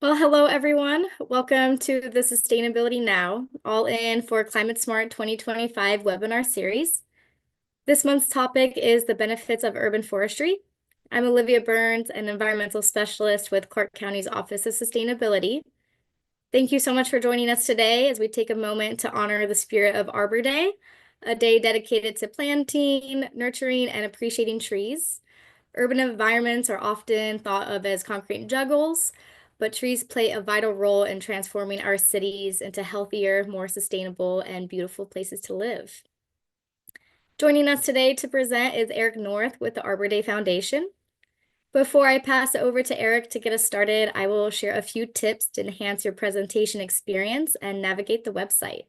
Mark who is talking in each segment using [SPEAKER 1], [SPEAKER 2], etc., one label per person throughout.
[SPEAKER 1] Well, hello everyone. Welcome to the Sustainability Now, all in for Climate Smart 2025 webinar series. This month's topic is the benefits of urban forestry. I'm Olivia Burns, an environmental specialist with Clark County's Office of Sustainability. Thank you so much for joining us today as we take a moment to honor the spirit of Arbor Day, a day dedicated to planting, nurturing, and appreciating trees. Urban environments are often thought of as concrete juggles, but trees play a vital role in transforming our cities into healthier, more sustainable, and beautiful places to live. Joining us today to present is Eric North with the Arbor Day Foundation. Before I pass it over to Eric to get us started, I will share a few tips to enhance your presentation experience and navigate the website.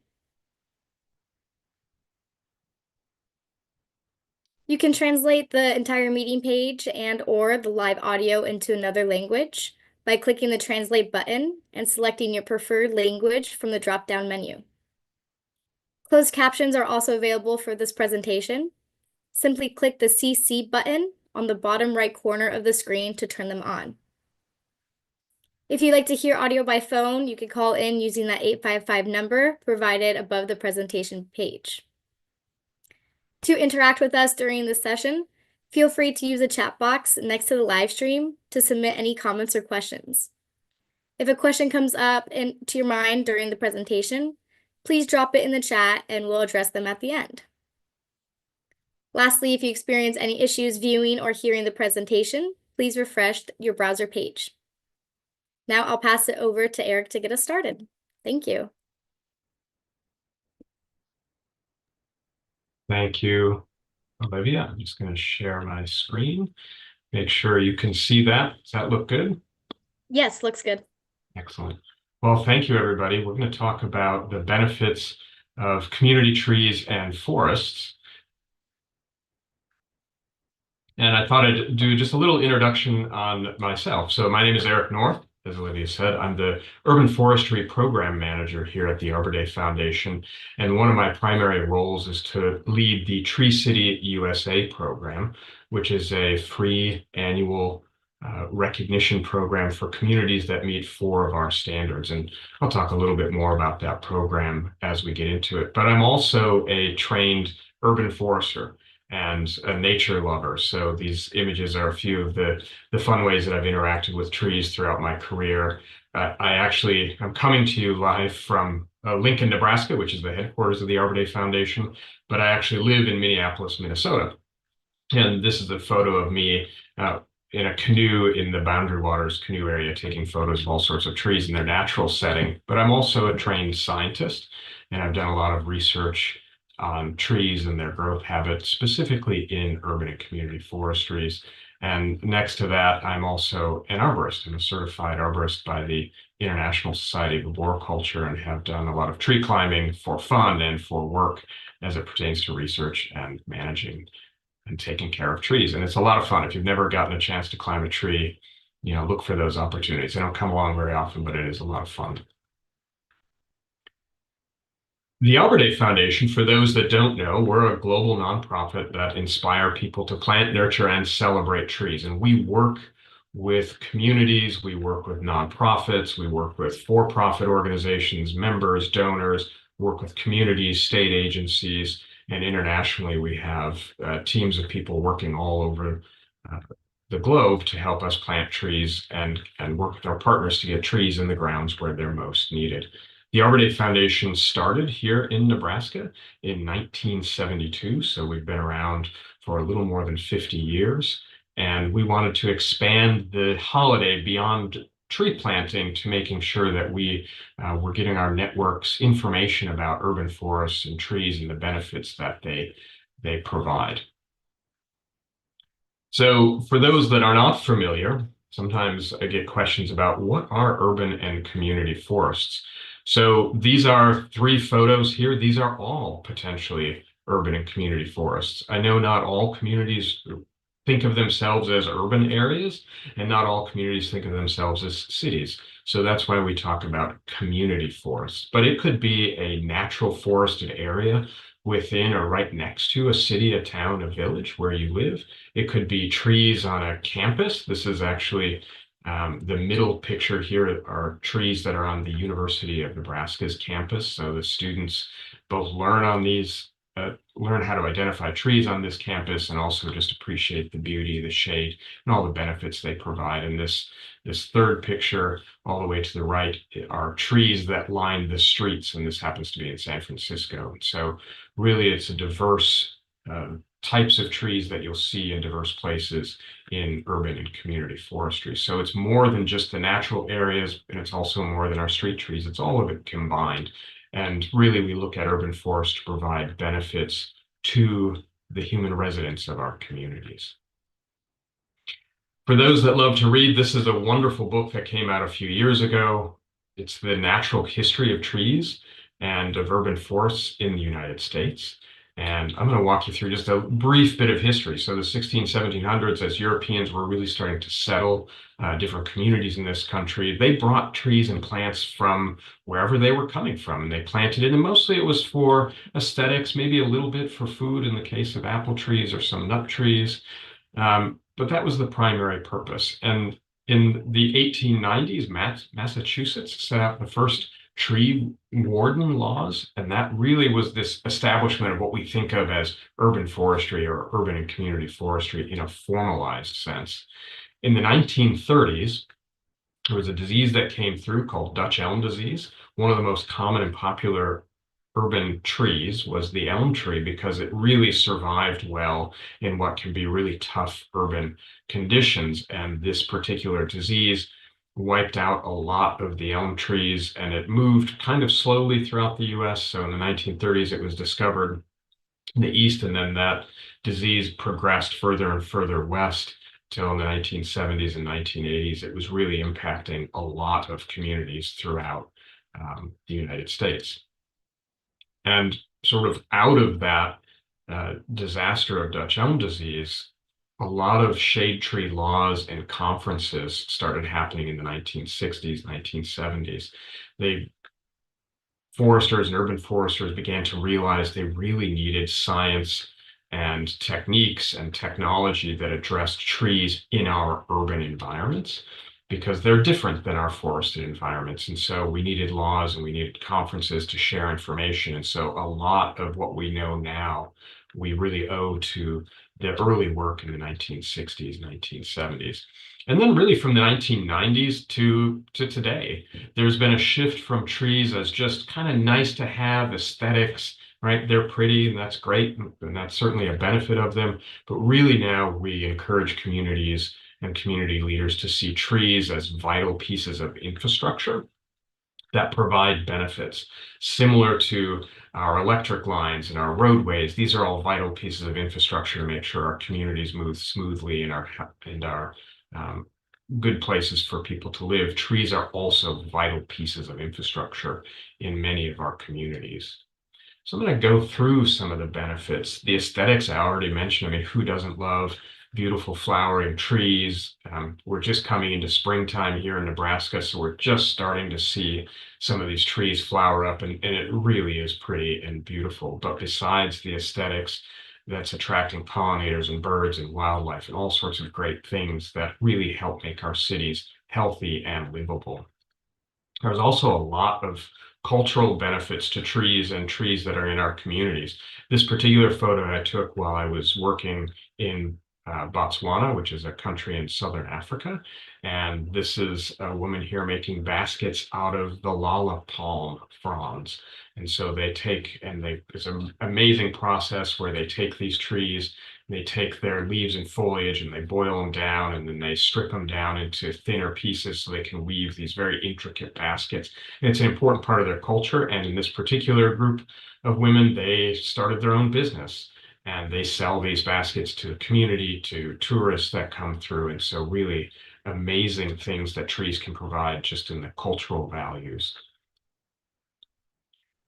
[SPEAKER 1] You can translate the entire meeting page and/or the live audio into another language by clicking the Translate button and selecting your preferred language from the drop-down menu. Closed captions are also available for this presentation. Simply click the CC button on the bottom right corner of the screen to turn them on. If you'd like to hear audio by phone, you can call in using that 855 number provided above the presentation page. To interact with us during this session, feel free to use the chat box next to the live stream to submit any comments or questions. If a question comes up into your mind during the presentation, please drop it in the chat and we'll address them at the end. Lastly, if you experience any issues viewing or hearing the presentation, please refresh your browser page. Now I'll pass it over to Eric to get us started. Thank you.
[SPEAKER 2] Thank you, Olivia. I'm just going to share my screen. Make sure you can see that. Does that look good?
[SPEAKER 1] Yes, looks good.
[SPEAKER 2] Excellent. Well, thank you, everybody. We're going to talk about the benefits of community trees and forests. And I thought I'd do just a little introduction on myself. So my name is Eric North. As Olivia said, I'm the Urban Forestry Program Manager here at the Arbor Day Foundation. And one of my primary roles is to lead the Tree City USA program, which is a free annual recognition program for communities that meet 4 of our standards. And I'll talk a little bit more about that program as we get into it. But I'm also a trained urban forester and a nature lover. So these images are a few of the fun ways that I've interacted with trees throughout my career. I'm coming to you live from Lincoln, Nebraska, which is the headquarters of the Arbor Day Foundation, but I actually live in Minneapolis, Minnesota. And this is a photo of me in a canoe in the Boundary Waters canoe area, taking photos of all sorts of trees in their natural setting. But I'm also a trained scientist, and I've done a lot of research on trees and their growth habits, specifically in urban and community forestries. And next to that, I'm also an arborist. I'm a certified arborist by the International Society of Arboriculture and have done a lot of tree climbing for fun and for work as it pertains to research and managing and taking care of trees. And it's a lot of fun. If you've never gotten a chance to climb a tree, look for those opportunities. They don't come along very often, but it is a lot of fun. The Arbor Day Foundation, for those that don't know, we're a global nonprofit that inspire people to plant, nurture, and celebrate trees. And we work with communities, we work with nonprofits, we work with for-profit organizations, members, donors, work with communities, state agencies, and internationally we have teams of people working all over the globe to help us plant trees and work with our partners to get trees in the grounds where they're most needed. The Arbor Day Foundation started here in Nebraska in 1972, so we've been around for a little more than 50 years, and we wanted to expand the holiday beyond tree planting to making sure that we were getting our networks information about urban forests and trees and the benefits that they provide. So for those that are not familiar, sometimes I get questions about what are urban and community forests. So these are 3 photos here. These are all potentially urban and community forests. I know not all communities think of themselves as urban areas, and not all communities think of themselves as cities. So that's why we talk about community forests. But it could be a natural forested area within or right next to a city, a town, a village where you live. It could be trees on a campus. This is actually The middle picture here are trees that are on the University of Nebraska's campus. So the students both learn how to identify trees on this campus and also just appreciate the beauty, the shade, and all the benefits they provide. And this third picture, all the way to the right, are trees that line the streets, and this happens to be in San Francisco. So really, it's a diverse types of trees that you'll see in diverse places in urban and community forestry. So it's more than just the natural areas, and it's also more than our street trees. It's all of it combined. And really, we look at urban forest to provide benefits to the human residents of our communities. For those that love to read, this is a wonderful book that came out a few years ago. It's The Natural History of Trees and of Urban Forests in the United States. And I'm going to walk you through just a brief bit of history. So the 1700s, as Europeans were really starting to settle different communities in this country, they brought trees and plants from wherever they were coming from, and they planted it. And mostly it was for aesthetics, maybe a little bit for food in the case of apple trees or some nut trees. But that was the primary purpose. And in the 1890s, Massachusetts set out the first tree warden laws, and that really was this establishment of what we think of as urban forestry or urban and community forestry in a formalized sense. In the 1930s, there was a disease that came through called Dutch elm disease. One of the most common and popular urban trees was the elm tree because it really survived well in what can be really tough urban conditions. And this particular disease wiped out a lot of the elm trees, and it moved kind of slowly throughout the US. So in the 1930s, it was discovered in the East, and then that disease progressed further and further west till in the 1970s and 1980s. It was really impacting a lot of communities throughout the United States. And sort of out of that disaster of Dutch elm disease, a lot of shade tree laws and conferences started happening in the 1960s, 1970s. Foresters and urban foresters began to realize they really needed science and techniques and technology that addressed trees in our urban environments, because they're different than our forested environments. And so we needed laws and we needed conferences to share information. And so a lot of what we know now, we really owe to the early work in the 1960s, 1970s. And then really from the 1990s to today, there's been a shift from trees as just kind of nice to have aesthetics, right? They're pretty and that's great. And that's certainly a benefit of them. But really now we encourage communities and community leaders to see trees as vital pieces of infrastructure that provide benefits similar to our electric lines and our roadways. These are all vital pieces of infrastructure to make sure our communities move smoothly and are good places for people to live. Trees are also vital pieces of infrastructure in many of our communities. So I'm going to go through some of the benefits. The aesthetics I already mentioned. I mean, who doesn't love beautiful flowering trees? We're just coming into springtime here in Nebraska, so we're just starting to see some of these trees flower up, and it really is pretty and beautiful. But besides the aesthetics, that's attracting pollinators and birds and wildlife and all sorts of great things that really help make our cities healthy and livable. There's also a lot of cultural benefits to trees and trees that are in our communities. This particular photo I took while I was working in Botswana, which is a country in southern Africa. And this is a woman here making baskets out of the lala palm fronds. And so it's an amazing process where they take these trees, they take their leaves and foliage and they boil them down, and then they strip them down into thinner pieces so they can weave these very intricate baskets. And it's an important part of their culture. And in this particular group of women, they started their own business. And they sell these baskets to the community, to tourists that come through. And so really amazing things that trees can provide just in the cultural values.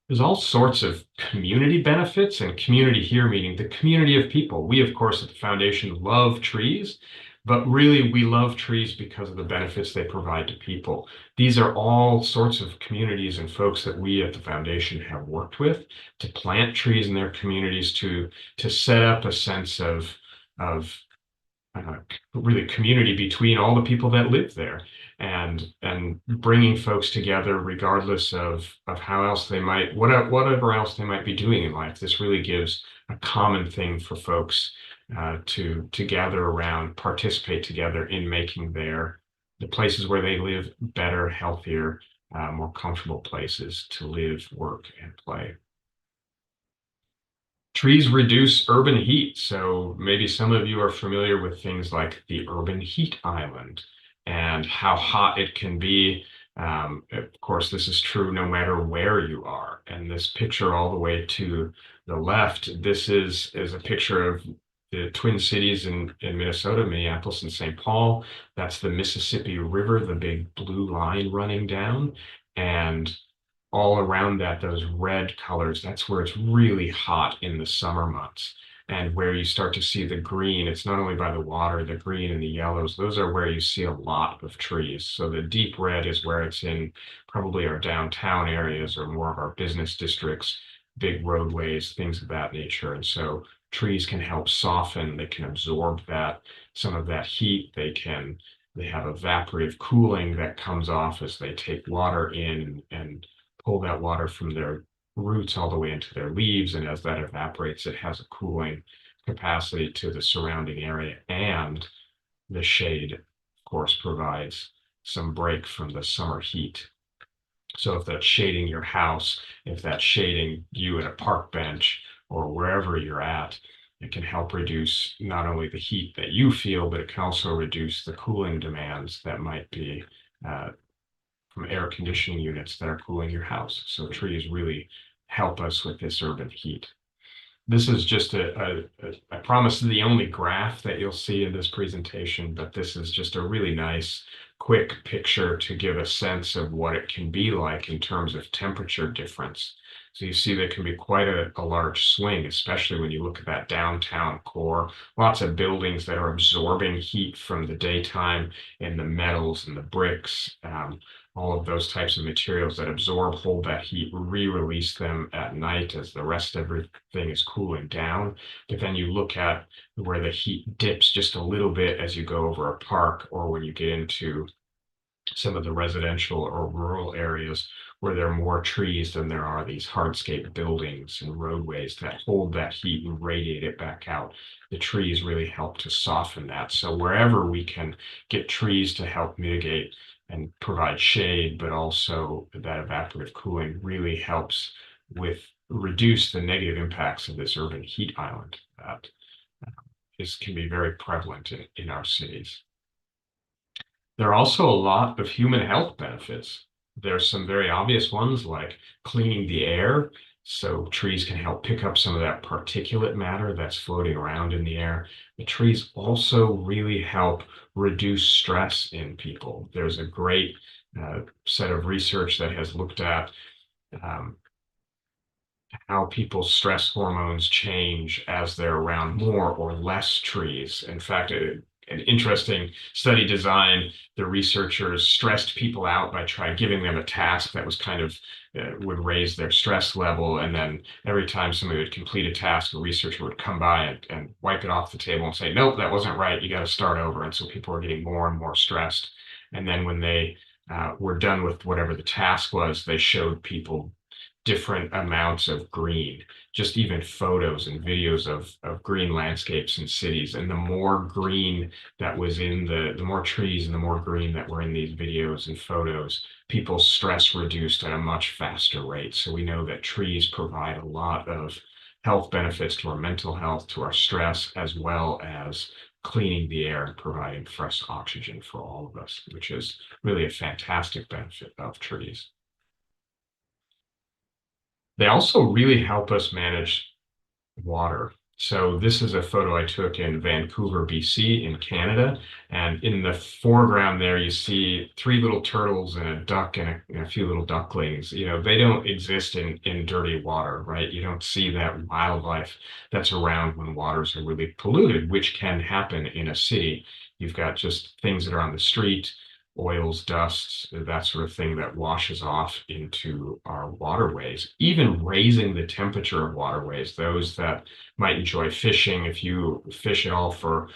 [SPEAKER 2] There's all sorts of community benefits, and community here meaning the community of people. We, of course, at the foundation love trees, but really we love trees because of the benefits they provide to people. These are all sorts of communities and folks that we at the foundation have worked with to plant trees in their communities, to set up a sense of really community between all the people that live there, and bringing folks together regardless of how else they might whatever else they might be doing in life. This really gives a common thing for folks to gather around, participate together in making the places where they live better, healthier, more comfortable places to live, work, and play. Trees reduce urban heat. So maybe some of you are familiar with things like the urban heat island and how hot it can be. Of course, this is true no matter where you are. And this picture all the way to the left, this is a picture of the Twin Cities in Minnesota, Minneapolis and St. Paul. That's the Mississippi River, the big blue line running down. And all around that, those red colors, that's where it's really hot in the summer months. And where you start to see the green, it's not only by the water, the green and the yellows, those are where you see a lot of trees. So the deep red is where it's in probably our downtown areas or more of our business districts, big roadways, things of that nature. And so trees can help soften, they can absorb some of that heat. They have evaporative cooling that comes off as they take water in and pull that water from their roots all the way into their leaves. And as that evaporates, it has a cooling capacity to the surrounding area. And the shade, of course, provides some break from the summer heat. So if that's shading your house, if that's shading you at a park bench or wherever you're at, it can help reduce not only the heat that you feel, but it can also reduce the cooling demands that might be from air conditioning units that are cooling your house. So trees really help us with this urban heat. This is just I promise the only graph that you'll see in this presentation, but this is just a really nice, quick picture to give a sense of what it can be like in terms of temperature difference. So you see there can be quite a large swing, especially when you look at that downtown core. Lots of buildings that are absorbing heat from the daytime, and the metals and the bricks, all of those types of materials that absorb, hold that heat, re-release them at night as the rest of everything is cooling down. But then you look at where the heat dips just a little bit as you go over a park or when you get into some of the residential or rural areas where there are more trees than there are these hardscape buildings and roadways that hold that heat and radiate it back out. The trees really help to soften that. So wherever we can get trees to help mitigate and provide shade, but also that evaporative cooling really helps with reduce the negative impacts of this urban heat island that can be very prevalent in our cities. There are also a lot of human health benefits. There's some very obvious ones like cleaning the air. So trees can help pick up some of that particulate matter that's floating around in the air. The trees also really help reduce stress in people. There's a great set of research that has looked at um, how people's stress hormones change as they're around more or less trees. In fact, an interesting study design, the researchers stressed people out by giving them a task that was kind of would raise their stress level. And then every time somebody would complete a task, a researcher would come by and wipe it off the table and say, nope, that wasn't right. You got to start over. And so people were getting more and more stressed. And then when they were done with whatever the task was, they showed people different amounts of green, just even photos and videos of green landscapes in cities. And the more green that was in the more trees and the more green that were in these videos and photos, people's stress reduced at a much faster rate. So we know that trees provide a lot of health benefits to our mental health, to our stress, as well as cleaning the air and providing fresh oxygen for all of us, which is really a fantastic benefit of trees. They also really help us manage water. So this is a photo I took in Vancouver, BC in Canada. And in the foreground there, you see three little turtles and a duck and a few little ducklings. You know, they don't exist in dirty water, right? You don't see that wildlife that's around when waters are really polluted, which can happen in a city. You've got just things that are on the street, oils, dusts, that sort of thing that washes off into our waterways, even raising the temperature of waterways. Those that might enjoy fishing, if you fish at all for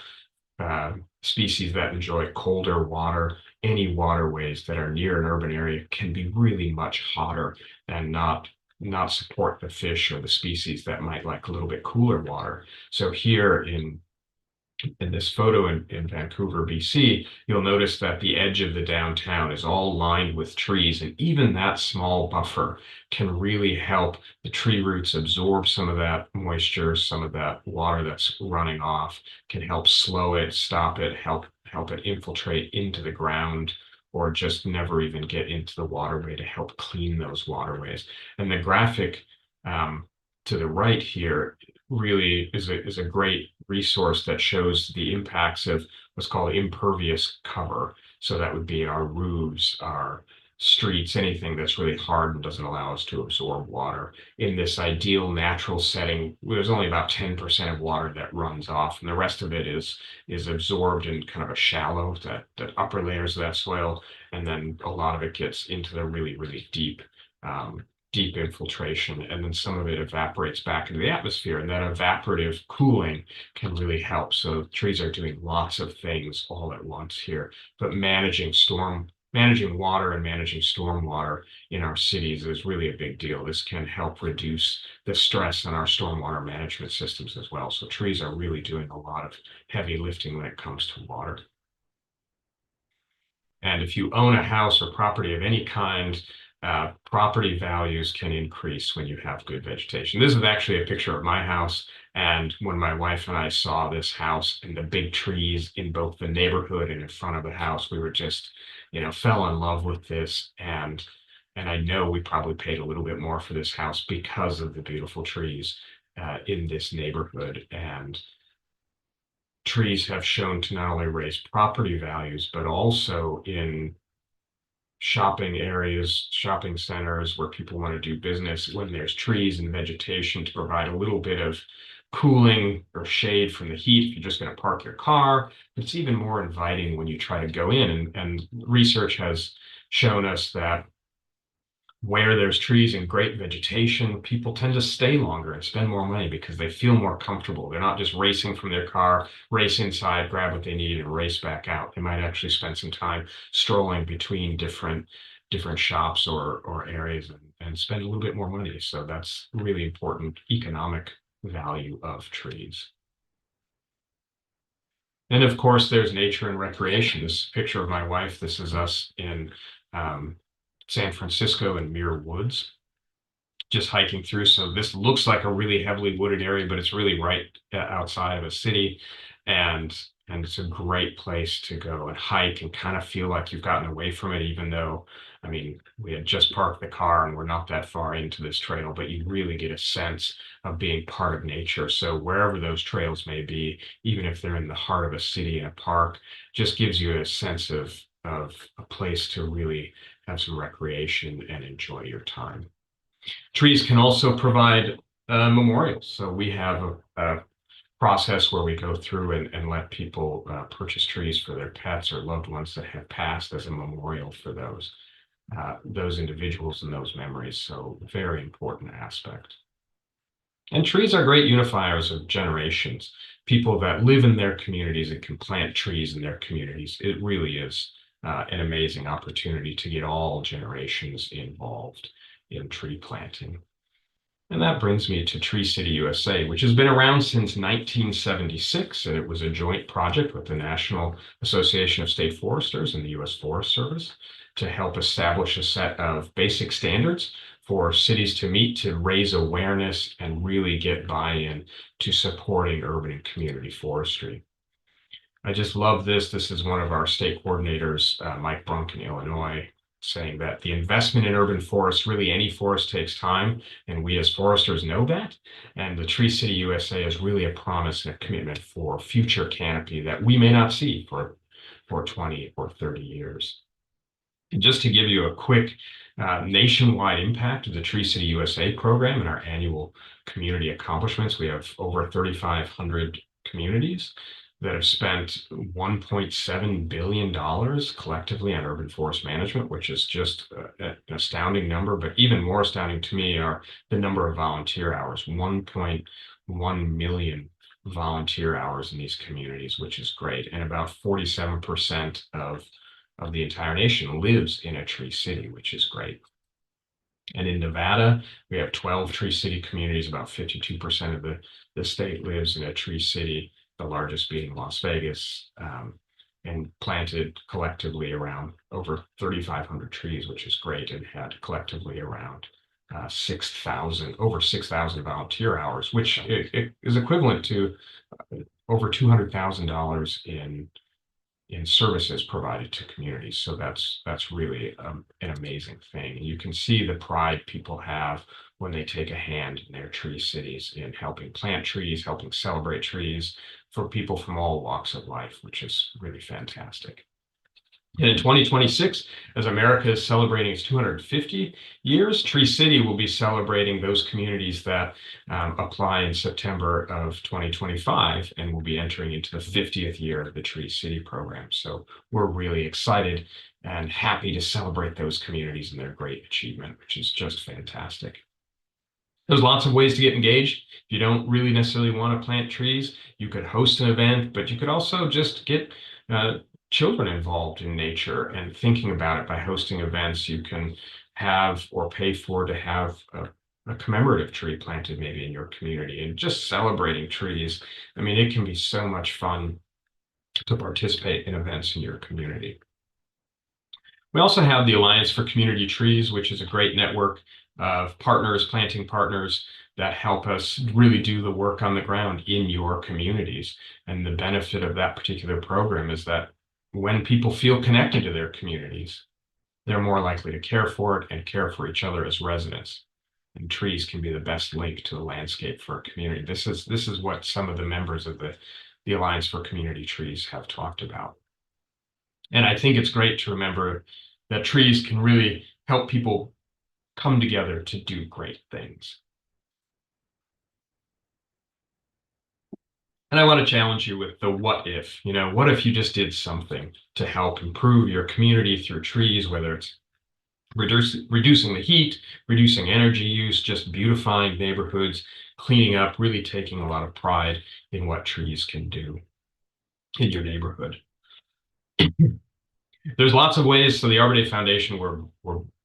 [SPEAKER 2] species that enjoy colder water. Any waterways that are near an urban area can be really much hotter and not support the fish or the species that might like a little bit cooler water. So here in this photo in Vancouver, BC, you'll notice that the edge of the downtown is all lined with trees, and even that small buffer can really help the tree roots absorb some of that moisture, some of that water that's running off, can help slow it, stop it, help it infiltrate into the ground, or just never even get into the waterway to help clean those waterways. And the graphic to the right here really is a great resource that shows the impacts of what's called impervious cover. So that would be our roofs, our streets, anything that's really hard and doesn't allow us to absorb water. In this ideal natural setting, there's only about 10% of water that runs off, and the rest of it is absorbed in kind of a shallow, that upper layers of that soil, and then a lot of it gets into the really, really deep infiltration, and then some of it evaporates back into the atmosphere, and that evaporative cooling can really help. So trees are doing lots of things all at once here, but managing water and managing stormwater in our cities is really a big deal. This can help reduce the stress on our stormwater management systems as well. So trees are really doing a lot of heavy lifting when it comes to water. And if you own a house or property of any kind, property values can increase when you have good vegetation. This is actually a picture of my house. And when my wife and I saw this house and the big trees in both the neighborhood and in front of the house, we were just, fell in love with this. And I know we probably paid a little bit more for this house because of the beautiful trees in this neighborhood. And trees have shown to not only raise property values, but also in shopping areas, shopping centers where people want to do business, when there's trees and vegetation to provide a little bit of cooling or shade from the heat if you're just going to park your car. It's even more inviting when you try to go in. And research has shown us that where there's trees and great vegetation, people tend to stay longer and spend more money because they feel more comfortable. They're not just racing from their car, race inside, grab what they need, and race back out. They might actually spend some time strolling between different shops or areas and spend a little bit more money. So that's really important economic value of trees. And of course, there's nature and recreation. This picture of my wife, this is us in San Francisco in Muir Woods, just hiking through. So this looks like a really heavily wooded area, but it's really right outside of a city. And it's a great place to go and hike and kind of feel like you've gotten away from it, even though, I mean, we had just parked the car and we're not that far into this trail, but you really get a sense of being part of nature. So wherever those trails may be, even if they're in the heart of a city in a park, just gives you a sense of a place to really have some recreation and enjoy your time. Trees can also provide memorials. So we have a process where we go through and let people purchase trees for their pets or loved ones that have passed as a memorial for those individuals and those memories. So very important aspect. And trees are great unifiers of generations. People that live in their communities and can plant trees in their communities. It really is an amazing opportunity to get all generations involved in tree planting. And that brings me to Tree City USA, which has been around since 1976, and it was a joint project with the National Association of State Foresters and the U.S. Forest Service to help establish a set of basic standards for cities to meet to raise awareness and really get buy-in to supporting urban and community forestry. I just love this. This is one of our state coordinators, Mike Brunk in Illinois, saying that the investment in urban forests, really any forest takes time, and we as foresters know that. And the Tree City USA is really a promise and a commitment for future canopy that we may not see for 20 or 30 years. And just to give you a quick nationwide impact of the Tree City USA program and our annual community accomplishments, we have over 3,500 communities that have spent $1.7 billion collectively on urban forest management, which is just an astounding number. But even more astounding to me are the number of volunteer hours, 1.1 million volunteer hours in these communities, which is great. And about 47% of the entire nation lives in a tree city, which is great. And in Nevada, we have 12 tree city communities. About 52% of the state lives in a tree city, the largest being Las Vegas, and planted collectively around over 3,500 trees, which is great, and had collectively around 6,000, over 6,000 volunteer hours, which it is equivalent to over $200,000 in services provided to communities. So that's really an amazing thing. And you can see the pride people have when they take a hand in their tree cities in helping plant trees, helping celebrate trees for people from all walks of life, which is really fantastic. And in 2026, as America is celebrating its 250 years, Tree City will be celebrating those communities that apply in September of 2025 and will be entering into the 50th year of the Tree City program. So we're really excited and happy to celebrate those communities and their great achievement, which is just fantastic. There's lots of ways to get engaged. If you don't really necessarily want to plant trees, you could host an event, but you could also just get children involved in nature and thinking about it by hosting events. You can have or pay for to have a commemorative tree planted maybe in your community and just celebrating trees. I mean, it can be so much fun to participate in events in your community. We also have the Alliance for Community Trees, which is a great network of partners, planting partners that help us really do the work on the ground in your communities. And the benefit of that particular program is that when people feel connected to their communities, they're more likely to care for it and care for each other as residents. And trees can be the best link to the landscape for a community. This is what some of the members of the Alliance for Community Trees have talked about. And I think it's great to remember that trees can really help people come together to do great things. And I want to challenge you with the what if. What if you just did something to help improve your community through trees, whether it's reducing the heat, reducing energy use, just beautifying neighborhoods, cleaning up, really taking a lot of pride in what trees can do in your neighborhood. There's lots of ways. So the Arbor Day Foundation,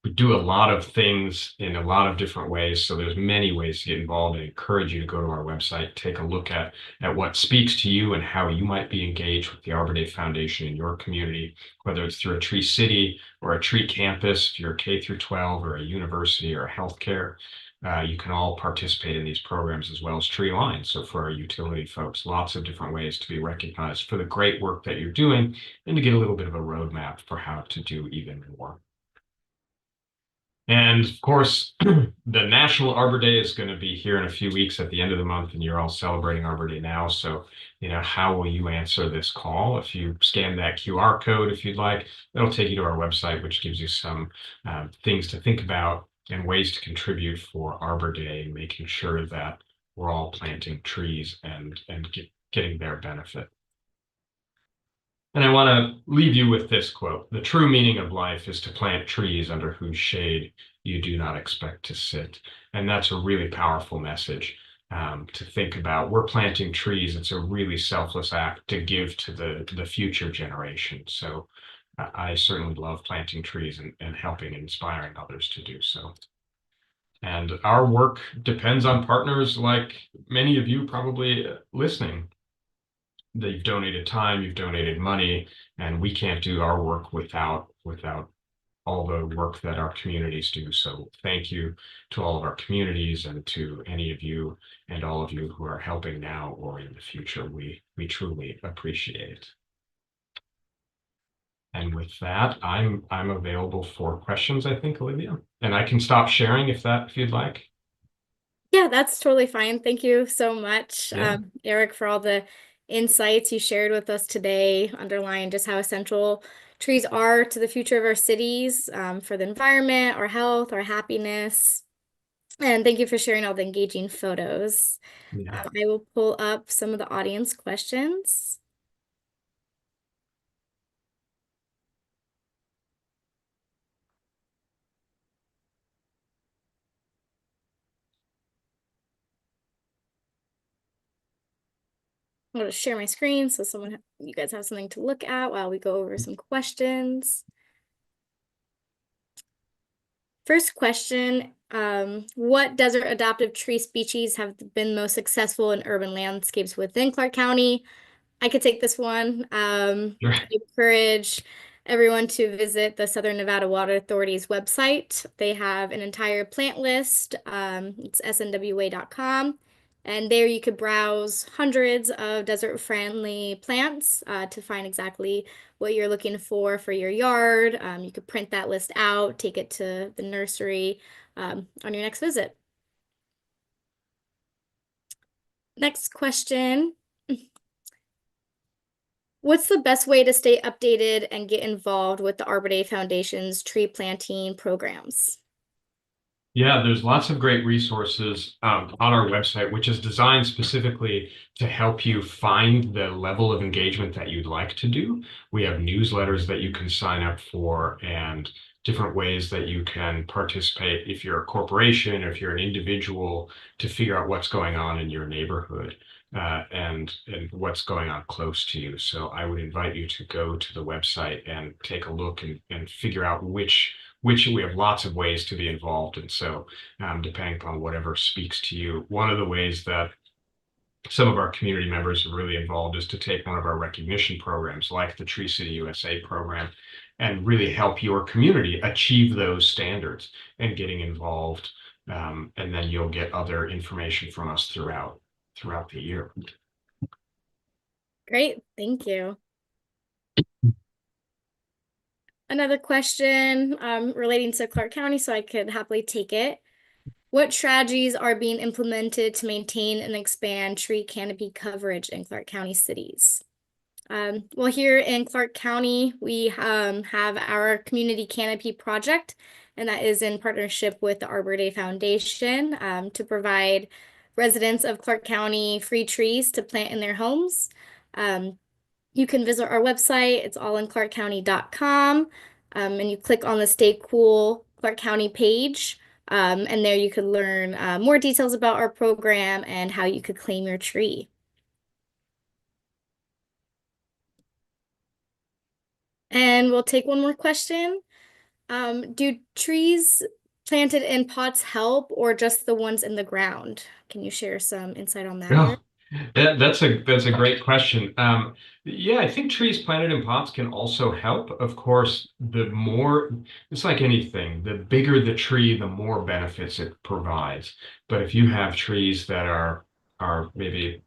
[SPEAKER 2] we do a lot of things in a lot of different ways. So there's many ways to get involved. I encourage you to go to our website, take a look at what speaks to you and how you might be engaged with the Arbor Day Foundation in your community, whether it's through a tree city or a tree campus, if you're K through 12 or a university or a healthcare. You can all participate in these programs as well as Tree Line. So for our utility folks, lots of different ways to be recognized for the great work that you're doing and to get a little bit of a roadmap for how to do even more. And of course, the National Arbor Day is going to be here in a few weeks at the end of the month, and you're all celebrating Arbor Day now. So, how will you answer this call? If you scan that QR code, if you'd like, that'll take you to our website, which gives you some things to think about and ways to contribute for Arbor Day, making sure that we're all planting trees and getting their benefit. And I want to leave you with this quote: "The true meaning of life is to plant trees under whose shade you do not expect to sit." And that's a really powerful message to think about. We're planting trees. It's a really selfless act to give to the future generation. So I certainly love planting trees and helping and inspiring others to do so. And our work depends on partners like many of you probably listening. You've donated time, you've donated money, and we can't do our work without all the work that our communities do. So thank you to all of our communities and to any of you and all of you who are helping now or in the future. We truly appreciate it. And with that, I'm available for questions, I think, Olivia. And I can stop sharing if you'd like.
[SPEAKER 1] Yeah, that's totally fine. Thank you so much,
[SPEAKER 2] Yeah.
[SPEAKER 1] Eric, for all the insights you shared with us today, underlying just how essential trees are to the future of our cities, for the environment, our health, our happiness. And thank you for sharing all the engaging photos.
[SPEAKER 2] Yeah.
[SPEAKER 1] I will pull up some of the audience questions. I'm going to share my screen so you guys have something to look at while we go over some questions. First question, what desert adaptive tree species have been most successful in urban landscapes within Clark County? I could take this one. I encourage everyone to visit the Southern Nevada Water Authority's website. They have an entire plant list. It's snwa.com. And there you could browse hundreds of desert-friendly plants to find exactly what you're looking for your yard. You could print that list out, take it to the nursery on your next visit. Next question. What's the best way to stay updated and get involved with the Arbor Day Foundation's tree planting programs?
[SPEAKER 2] Yeah, there's lots of great resources on our website, which is designed specifically to help you find the level of engagement that you'd like to do. We have newsletters that you can sign up for and different ways that you can participate if you're a corporation or if you're an individual to figure out what's going on in your neighborhood and what's going on close to you. So I would invite you to go to the website and take a look and figure out which we have lots of ways to be involved. And so, depending upon whatever speaks to you, one of the ways that some of our community members are really involved is to take one of our recognition programs, like the Tree City USA program, and really help your community achieve those standards and getting involved. And then you'll get other information from us throughout the year.
[SPEAKER 1] Great, thank you. Another question relating to Clark County, so I could happily take it. What strategies are being implemented to maintain and expand tree canopy coverage in Clark County cities? Well, here in Clark County, we have our community canopy project, and that is in partnership with the Arbor Day Foundation to provide residents of Clark County free trees to plant in their homes. You can visit our website. It's allinclarkcounty.com, and you click on the Stay Cool Clark County page, and there you could learn more details about our program and how you could claim your tree. And we'll take one more question. Do trees planted in pots help or just the ones in the ground? Can you share some insight on that,
[SPEAKER 2] Yeah,
[SPEAKER 1] Eric?
[SPEAKER 2] that's a great question. Yeah, I think trees planted in pots can also help. Of course, the more it's like anything, the bigger the tree, the more benefits it provides. But if you have trees that are maybe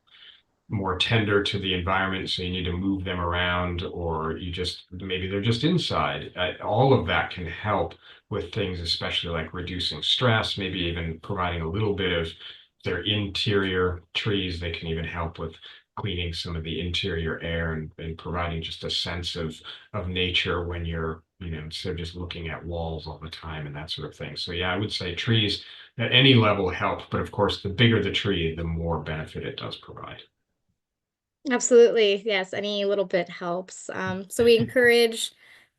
[SPEAKER 2] more tender to the environment, so you need to move them around, or you just maybe they're just inside. All of that can help with things, especially like reducing stress, maybe even providing a little bit of their interior trees. They can even help with cleaning some of the interior air and providing just a sense of nature when you're, instead of just looking at walls all the time and that sort of thing. So yeah, I would say trees at any level help, but of course, the bigger the tree, the more benefit it does provide.
[SPEAKER 1] Absolutely. Yes, any little bit helps. So we encourage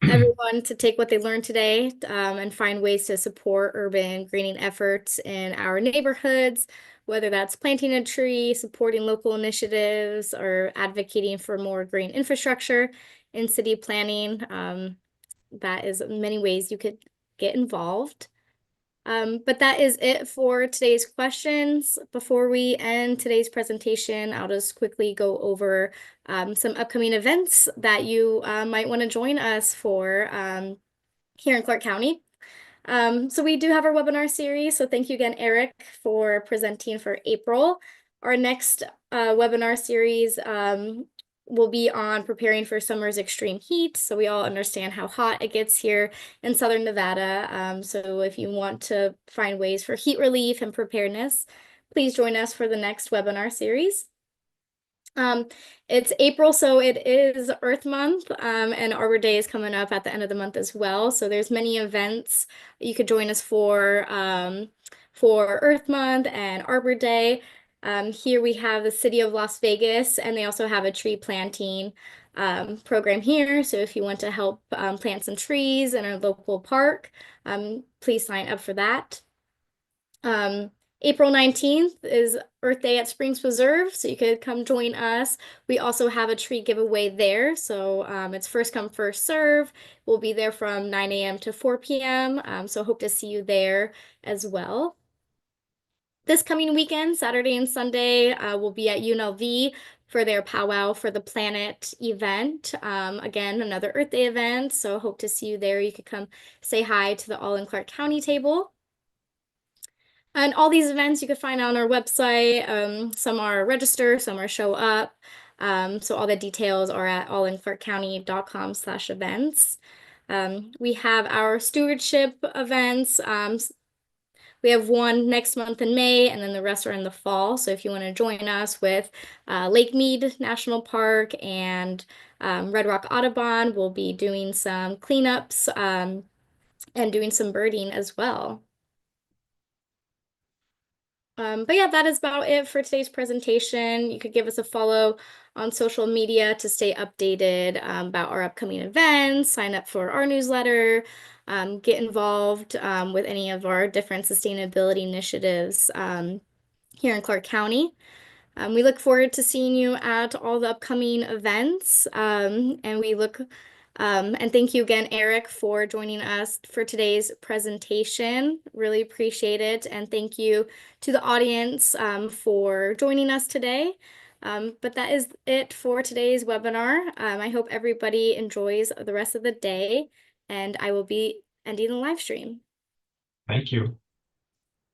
[SPEAKER 1] everyone to take what they learned today and find ways to support urban greening efforts in our neighborhoods, whether that's planting a tree, supporting local initiatives, or advocating for more green infrastructure in city planning. That is many ways you could get involved. But that is it for today's questions. Before we end today's presentation, I'll just quickly go over some upcoming events that you might want to join us for here in Clark County. So we do have our webinar series. So thank you again, Eric, for presenting for April. Our next webinar series will be on preparing for summer's extreme heat. So we all understand how hot it gets here in Southern Nevada. So if you want to find ways for heat relief and preparedness, please join us for the next webinar series. It's April, so it is Earth Month, and Arbor Day is coming up at the end of the month as well. So there's many events you could join us for Earth Month and Arbor Day. Here we have the City of Las Vegas, and they also have a tree planting program here. So if you want to help plant some trees in our local park, please sign up for that. April 19th is Earth Day at Springs Preserve, so you could come join us. We also have a tree giveaway there, so it's first come, first serve. We'll be there from 9 a.m. to 4 p.m., so hope to see you there as well. This coming weekend, Saturday and Sunday, we'll be at UNLV for their Powwow for the Planet event. Again, another Earth Day event, so hope to see you there. You could come say hi to the All in Clark County table. And all these events you can find on our website. Some are register, some are show up. So all the details are at allinclarkcounty.com/events. We have our stewardship events. We have one next month in May, and then the rest are in the fall. So if you want to join us with Lake Mead National Park and Red Rock Audubon, we'll be doing some cleanups and doing some birding as well. But yeah, that is about it for today's presentation. You could give us a follow on social media to stay updated about our upcoming events, sign up for our newsletter, get involved with any of our different sustainability initiatives here in Clark County. We look forward to seeing you at all the upcoming events. And thank you again, Eric, for joining us for today's presentation. Really appreciate it. And thank you to the audience for joining us today. But that is it for today's webinar. I hope everybody enjoys the rest of the day, and I will be ending the live stream.
[SPEAKER 2] Thank you.